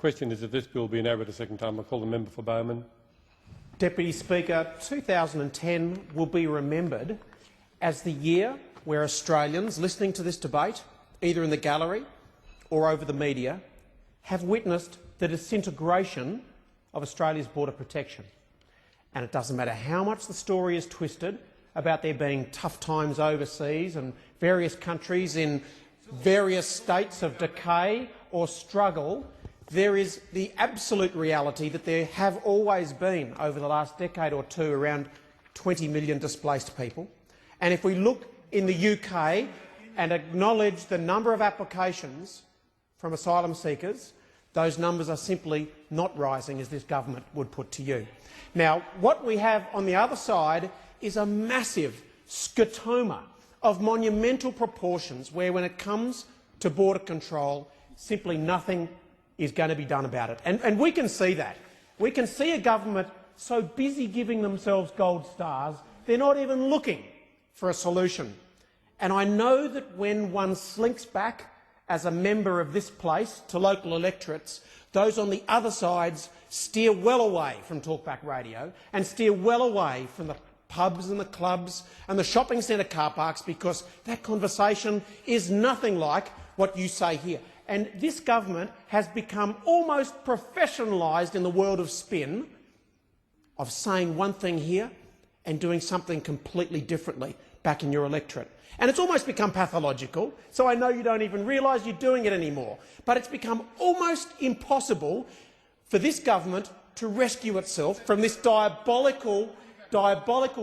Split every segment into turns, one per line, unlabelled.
question is if this bill be now read a second time. I call the member for Bowman.
Deputy Speaker, 2010 will be remembered as the year where Australians listening to this debate, either in the gallery or over the media, have witnessed the disintegration of Australia's border protection. And it doesn't matter how much the story is twisted about there being tough times overseas and various countries in various states of decay or struggle, there is the absolute reality that there have always been, over the last decade or two, around 20 million displaced people. And if we look in the UK and acknowledge the number of applications from asylum seekers, those numbers are simply not rising, as this government would put to you. Now, what we have on the other side is a massive scotoma of monumental proportions where, when it comes to border control, simply nothing is going to be done about it. And we can see that. We can see a government so busy giving themselves gold stars, they're not even looking for a solution. And I know that when one slinks back as a member of this place to local electorates, those on the other sides steer well away from talkback radio and steer well away from the pubs and the clubs and the shopping centre car parks, because that conversation is nothing like what you say here. And this government has become almost professionalised in the world of spin, of saying one thing here and doing something completely differently back in your electorate. And it's almost become pathological, so I know you don't even realise you're doing it anymore. But it's become almost impossible for this government to rescue itself from this diabolical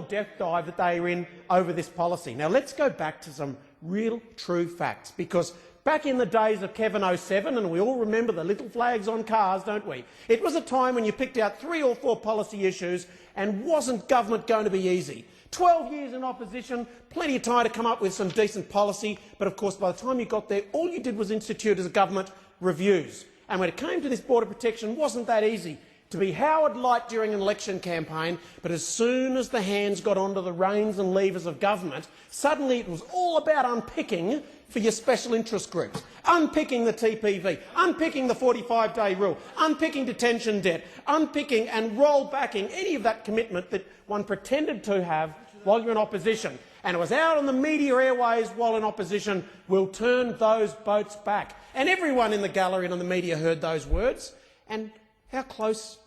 death dive that they are in over this policy. Now, let's go back to some real, true facts, because back in the days of Kevin 07, and we all remember the little flags on cars, don't we? It was a time when you picked out 3 or 4 policy issues, and wasn't government going to be easy? 12 years in opposition, plenty of time to come up with some decent policy, but of course by the time you got there, all you did was institute as a government reviews. And when it came to this border protection, it wasn't that easy to be Howard Light during an election campaign, but as soon as the hands got onto the reins and levers of government, suddenly it was all about unpicking for your special interest groups, unpicking the TPV, unpicking the 45-day rule, unpicking detention debt, unpicking and roll-backing any of that commitment that one pretended to have while you're in opposition. And it was out on the media airways while in opposition, we'll turn those boats back. And everyone in the gallery and on the media heard those words. And how close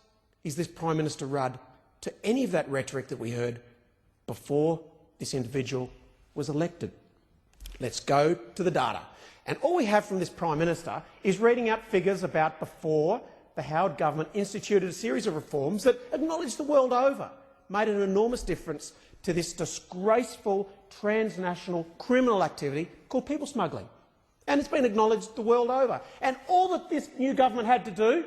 is this Prime Minister Rudd to any of that rhetoric that we heard before this individual was elected? Let's go to the data. And all we have from this Prime Minister is reading out figures about before the Howard government instituted a series of reforms that acknowledged the world over made an enormous difference to this disgraceful transnational criminal activity called people smuggling. And it's been acknowledged the world over. And all that this new government had to do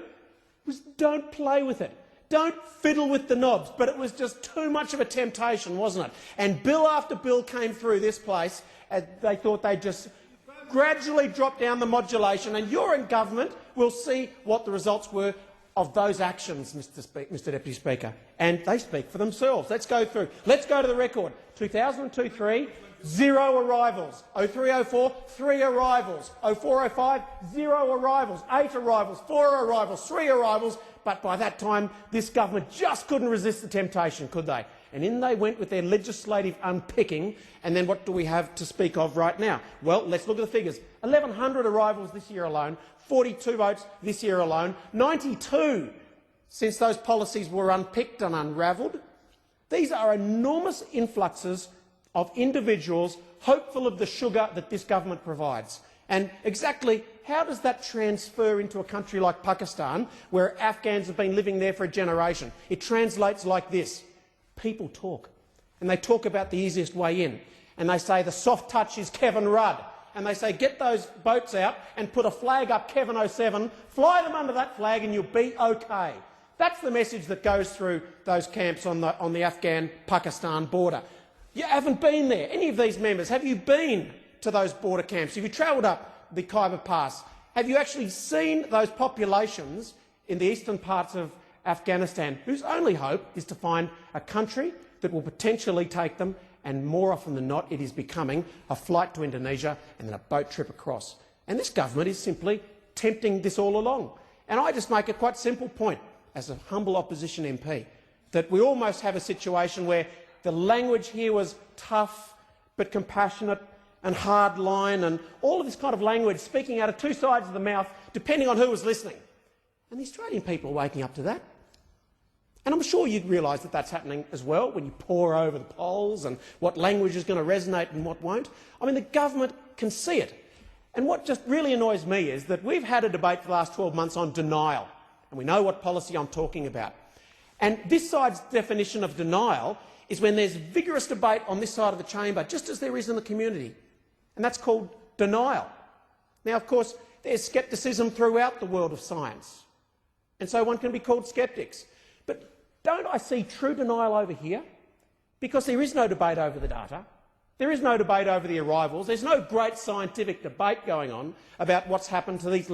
was don't play with it. Don't fiddle with the knobs. But it was just too much of a temptation, wasn't it? And bill after bill came through this place. And they thought they'd just gradually drop down the modulation. And you're in government. We'll see what the results were of those actions, Mr Deputy Speaker. And they speak for themselves. Let's go through. Let's go to the record. 2002-03, 0 arrivals. 03-04, 3 arrivals. 04-05, 0 arrivals. 8 arrivals, 4 arrivals, 3 arrivals. But by that time, this government just couldn't resist the temptation, could they? And in they went with their legislative unpicking. And then what do we have to speak of right now? Well, let's look at the figures. 1,100 arrivals this year alone, 42 votes this year alone, 92 since those policies were unpicked and unravelled. These are enormous influxes of individuals hopeful of the sugar that this government provides. And exactly how does that transfer into a country like Pakistan, where Afghans have been living there for a generation? It translates like this. People talk, and they talk about the easiest way in. And they say the soft touch is Kevin Rudd. And they say, get those boats out and put a flag up Kevin 07, fly them under that flag and you'll be okay. That's the message that goes through those camps on the Afghan-Pakistan border. You haven't been there. Any of these members, have you been to those border camps? Have you travelled up the Khyber Pass? Have you actually seen those populations in the eastern parts of Afghanistan, whose only hope is to find a country that will potentially take them, and more often than not it is becoming a flight to Indonesia and then a boat trip across. And this government is simply tempting this all along. And I just make a quite simple point, as a humble opposition MP, that we almost have a situation where the language here was tough but compassionate and hard line and all of this kind of language speaking out of two sides of the mouth, depending on who was listening. And the Australian people are waking up to that. And I'm sure you'd realise that that's happening as well when you pore over the polls and what language is going to resonate and what won't. I mean, the government can see it. And what just really annoys me is that we've had a debate for the last 12 months on denial, and we know what policy I'm talking about. And this side's definition of denial is when there's vigorous debate on this side of the chamber, just as there is in the community, and that's called denial. Now, of course, there's scepticism throughout the world of science, and so one can be called sceptics. But don't I see true denial over here? Because there is no debate over the data. There is no debate over the arrivals. There's no great scientific debate going on about what's happened to these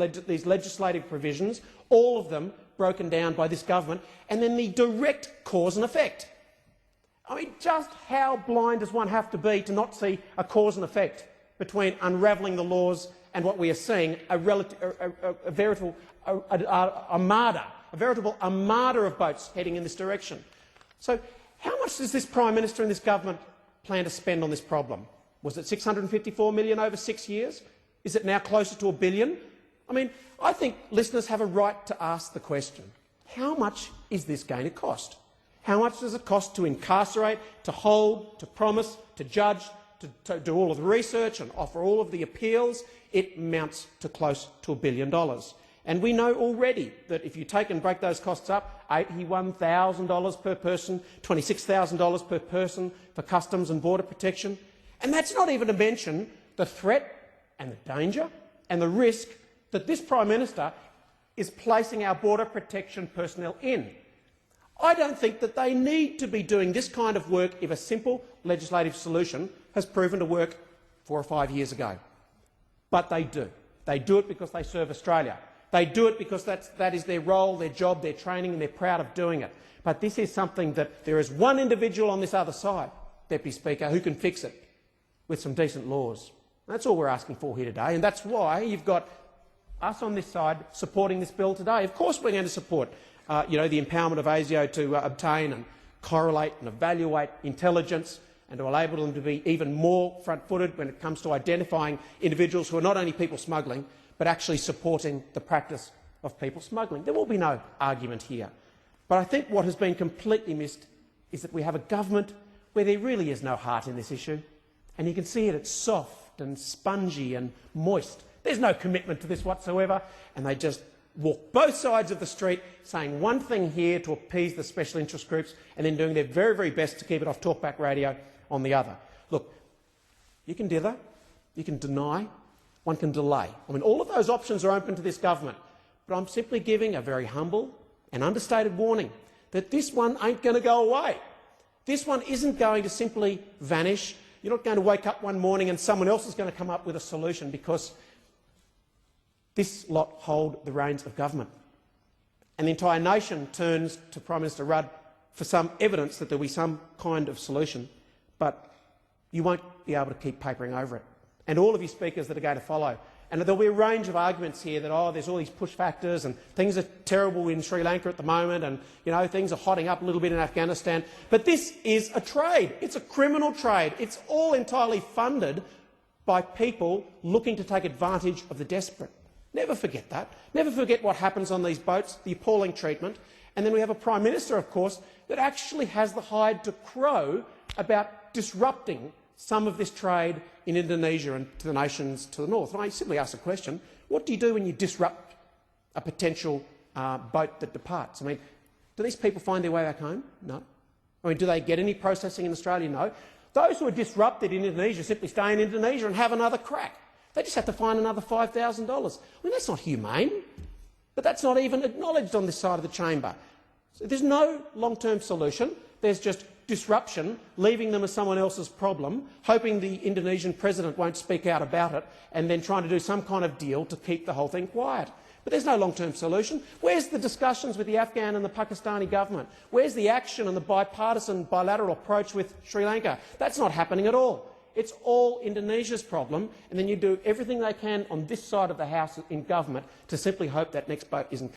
legislative provisions, all of them broken down by this government, and then the direct cause and effect. I mean, just how blind does one have to be to not see a cause and effect between unravelling the laws and what we are seeing, a veritable armada of boats heading in this direction? So how much does this Prime Minister and this government plan to spend on this problem? Was it $654 million over 6 years? Is it now closer to $1 billion? I mean, I think listeners have a right to ask the question, how much is this going to cost? How much does it cost to incarcerate, to hold, to promise, to judge, to do all of the research and offer all of the appeals? It amounts to close to $1 billion. And we know already that if you take and break those costs up, $81,000 per person, $26,000 per person for customs and border protection. And that's not even to mention the threat and the danger and the risk that this Prime Minister is placing our border protection personnel in. I don't think that they need to be doing this kind of work if a simple legislative solution has proven to work 4 or 5 years ago. But they do. They do it because they serve Australia. They do it because that is their role, their job, their training, and they're proud of doing it. But this is something that there is one individual on this other side, Deputy Speaker, who can fix it with some decent laws. That's all we're asking for here today, and that's why you've got us on this side supporting this bill today. Of course we're going to support the empowerment of ASIO to obtain and correlate and evaluate intelligence and to enable them to be even more front-footed when it comes to identifying individuals who are not only people smuggling, but actually supporting the practice of people smuggling. There will be no argument here. But I think what has been completely missed is that we have a government where there really is no heart in this issue. And you can see it, it's soft and spongy and moist. There's no commitment to this whatsoever, and they just walk both sides of the street saying one thing here to appease the special interest groups and then doing their very, very best to keep it off talkback radio on the other. Look, you can dither, you can deny, one can delay. I mean, all of those options are open to this government, but I'm simply giving a very humble and understated warning that this one ain't going to go away. This one isn't going to simply vanish. You're not going to wake up one morning and someone else is going to come up with a solution, because this lot hold the reins of government. And the entire nation turns to Prime Minister Rudd for some evidence that there'll be some kind of solution, but you won't be able to keep papering over it. And all of you speakers that are going to follow. And there'll be a range of arguments here that, oh, there's all these push factors and things are terrible in Sri Lanka at the moment and, you know, things are hotting up a little bit in Afghanistan. But this is a trade. It's a criminal trade. It's all entirely funded by people looking to take advantage of the desperate. Never forget that. Never forget what happens on these boats, the appalling treatment. And then we have a Prime Minister, of course, that actually has the hide to crow about disrupting some of this trade in Indonesia and to the nations to the north. And I simply ask the question, what do you do when you disrupt a potential boat that departs? I mean, do these people find their way back home? No. I mean, do they get any processing in Australia? No. Those who are disrupted in Indonesia simply stay in Indonesia and have another crack. They just have to find another $5,000. I mean, that's not humane. But that's not even acknowledged on this side of the chamber. So there's no long-term solution. There's just disruption, leaving them as someone else's problem, hoping the Indonesian president won't speak out about it, and then trying to do some kind of deal to keep the whole thing quiet. But there's no long-term solution. Where's the discussions with the Afghan and the Pakistani government? Where's the action and the bipartisan bilateral approach with Sri Lanka? That's not happening at all. It's all Indonesia's problem, and then you do everything they can on this side of the House in government to simply hope that next boat isn't